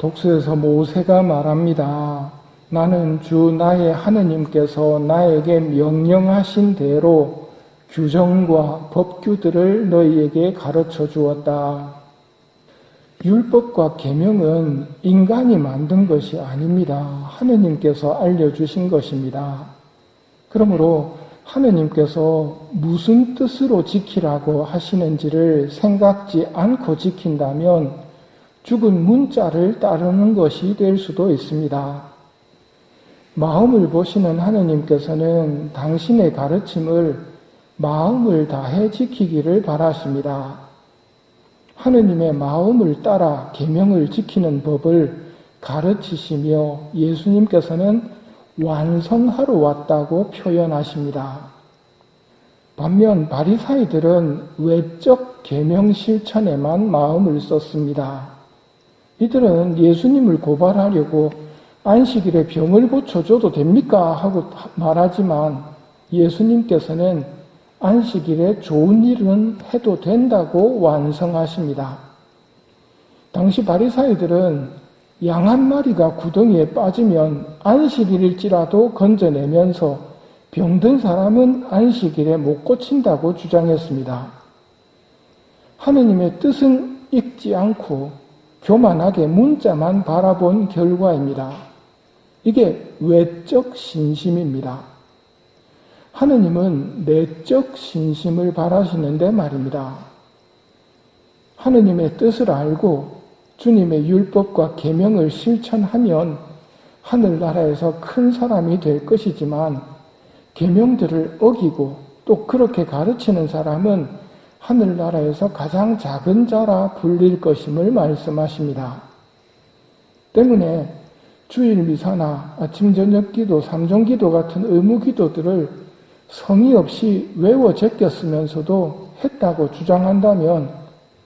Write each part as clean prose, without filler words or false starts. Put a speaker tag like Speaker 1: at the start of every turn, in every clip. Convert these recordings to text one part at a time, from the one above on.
Speaker 1: 독서에서 모세가 말합니다. 나는 주 나의 하느님께서 나에게 명령하신 대로 규정과 법규들을 너희에게 가르쳐 주었다. 율법과 계명은 인간이 만든 것이 아닙니다. 하느님께서 알려주신 것입니다. 그러므로 하느님께서 무슨 뜻으로 지키라고 하시는지를 생각지 않고 지킨다면 죽은 문자를 따르는 것이 될 수도 있습니다. 마음을 보시는 하느님께서는 당신의 가르침을 마음을 다해 지키기를 바라십니다. 하느님의 마음을 따라 계명을 지키는 법을 가르치시며 예수님께서는 완성하러 왔다고 표현하십니다. 반면 바리사이들은 외적 계명 실천에만 마음을 썼습니다. 이들은 예수님을 고발하려고 안식일에 병을 고쳐줘도 됩니까? 하고 말하지만 예수님께서는 안식일에 좋은 일은 해도 된다고 완성하십니다. 당시 바리사이들은 양 한 마리가 구덩이에 빠지면 안식일일지라도 건져내면서 병든 사람은 안식일에 못 고친다고 주장했습니다. 하느님의 뜻은 읽지 않고 교만하게 문자만 바라본 결과입니다. 이게 외적 신심입니다. 하느님은 내적 신심을 바라시는데 말입니다. 하느님의 뜻을 알고 주님의 율법과 계명을 실천하면 하늘나라에서 큰 사람이 될 것이지만 계명들을 어기고 또 그렇게 가르치는 사람은 하늘나라에서 가장 작은 자라 불릴 것임을 말씀하십니다. 때문에 주일 미사나 아침 저녁 기도, 삼종기도 같은 의무 기도들을 성의 없이 외워 제꼈으면서도 했다고 주장한다면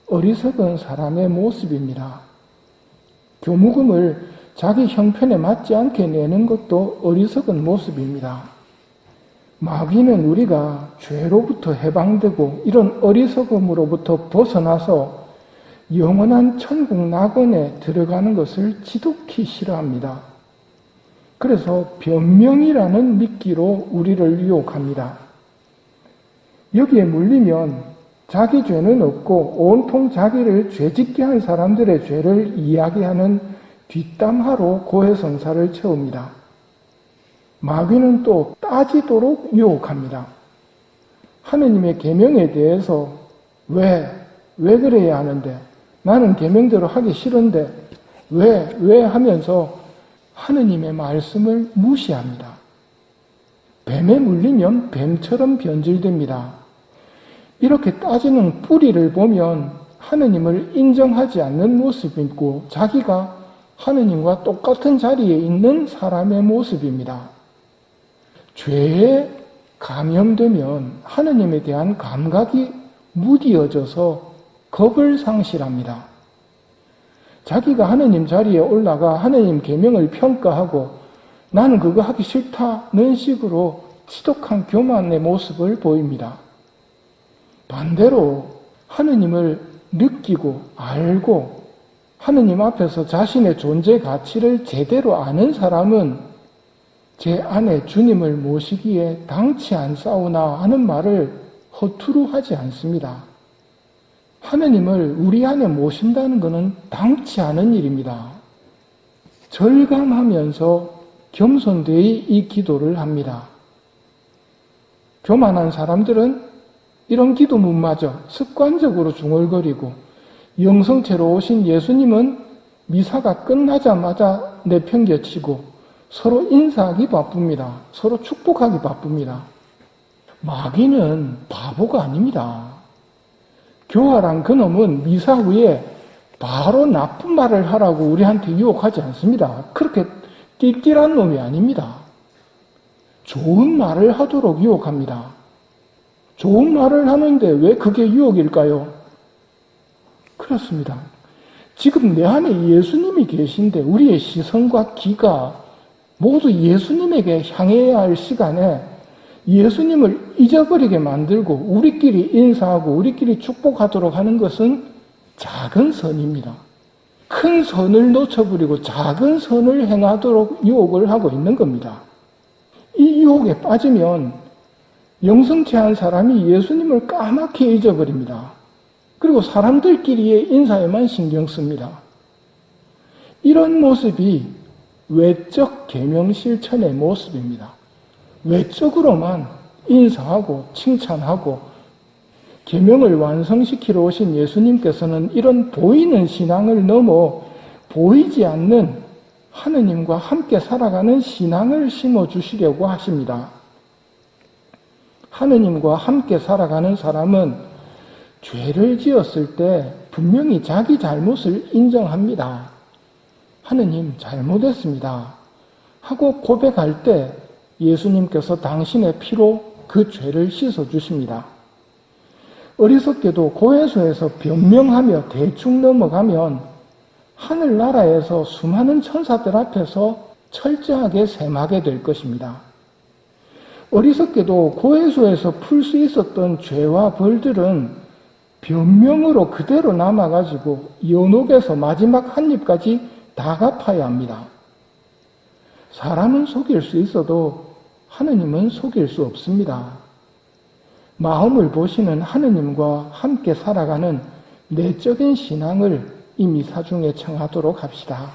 Speaker 1: 어리석은 사람의 모습입니다. 교무금을 자기 형편에 맞지 않게 내는 것도 어리석은 모습입니다. 마귀는 우리가 죄로부터 해방되고 이런 어리석음으로부터 벗어나서 영원한 천국 낙원에 들어가는 것을 지독히 싫어합니다. 그래서 변명이라는 미끼로 우리를 유혹합니다. 여기에 물리면 자기 죄는 없고 온통 자기를 죄짓게 한 사람들의 죄를 이야기하는 뒷담화로 고해성사를 채웁니다. 마귀는 또 따지도록 유혹합니다. 하느님의 계명에 대해서 왜 그래야 하는데 나는 계명대로 하기 싫은데 왜 하면서 하느님의 말씀을 무시합니다. 뱀에 물리면 뱀처럼 변질됩니다. 이렇게 따지는 뿌리를 보면 하느님을 인정하지 않는 모습이고 자기가 하느님과 똑같은 자리에 있는 사람의 모습입니다. 죄에 감염되면 하느님에 대한 감각이 무디어져서 겁을 상실합니다. 자기가 하느님 자리에 올라가 하느님 계명을 평가하고 나는 그거 하기 싫다는 식으로 지독한 교만의 모습을 보입니다. 반대로 하느님을 느끼고 알고 하느님 앞에서 자신의 존재 가치를 제대로 아는 사람은 제 안에 주님을 모시기에 당치 않사오나 하는 말을 허투루 하지 않습니다. 하느님을 우리 안에 모신다는 것은 당치 않은 일입니다. 절감하면서 겸손되이 이 기도를 합니다. 교만한 사람들은 이런 기도문마저 습관적으로 중얼거리고 영성체로 오신 예수님은 미사가 끝나자마자 내팽개치고 서로 인사하기 바쁩니다. 서로 축복하기 바쁩니다. 마귀는 바보가 아닙니다. 교활한 그놈은 미사 후에 바로 나쁜 말을 하라고 우리한테 유혹하지 않습니다. 그렇게 띨띨한 놈이 아닙니다. 좋은 말을 하도록 유혹합니다. 좋은 말을 하는데 왜 그게 유혹일까요? 그렇습니다. 지금 내 안에 예수님이 계신데 우리의 시선과 기가 모두 예수님에게 향해야 할 시간에 예수님을 잊어버리게 만들고 우리끼리 인사하고 우리끼리 축복하도록 하는 것은 작은 선입니다. 큰 선을 놓쳐버리고 작은 선을 행하도록 유혹을 하고 있는 겁니다. 이 유혹에 빠지면 영성치 않은 사람이 예수님을 까맣게 잊어버립니다. 그리고 사람들끼리의 인사에만 신경 씁니다. 이런 모습이 외적 계명 실천의 모습입니다. 외적으로만 인사하고 칭찬하고 계명을 완성시키러 오신 예수님께서는 이런 보이는 신앙을 넘어 보이지 않는 하느님과 함께 살아가는 신앙을 심어주시려고 하십니다. 하느님과 함께 살아가는 사람은 죄를 지었을 때 분명히 자기 잘못을 인정합니다. 하느님 잘못했습니다 하고 고백할 때 예수님께서 당신의 피로 그 죄를 씻어주십니다. 어리석게도 고해소에서 변명하며 대충 넘어가면 하늘나라에서 수많은 천사들 앞에서 철저하게 셈하게 될 것입니다. 어리석게도 고해소에서 풀 수 있었던 죄와 벌들은 변명으로 그대로 남아가지고 연옥에서 마지막 한 입까지 다 갚아야 합니다. 사람은 속일 수 있어도 하느님은 속일 수 없습니다. 마음을 보시는 하느님과 함께 살아가는 내적인 신앙을 이 미사 중에 청하도록 합시다.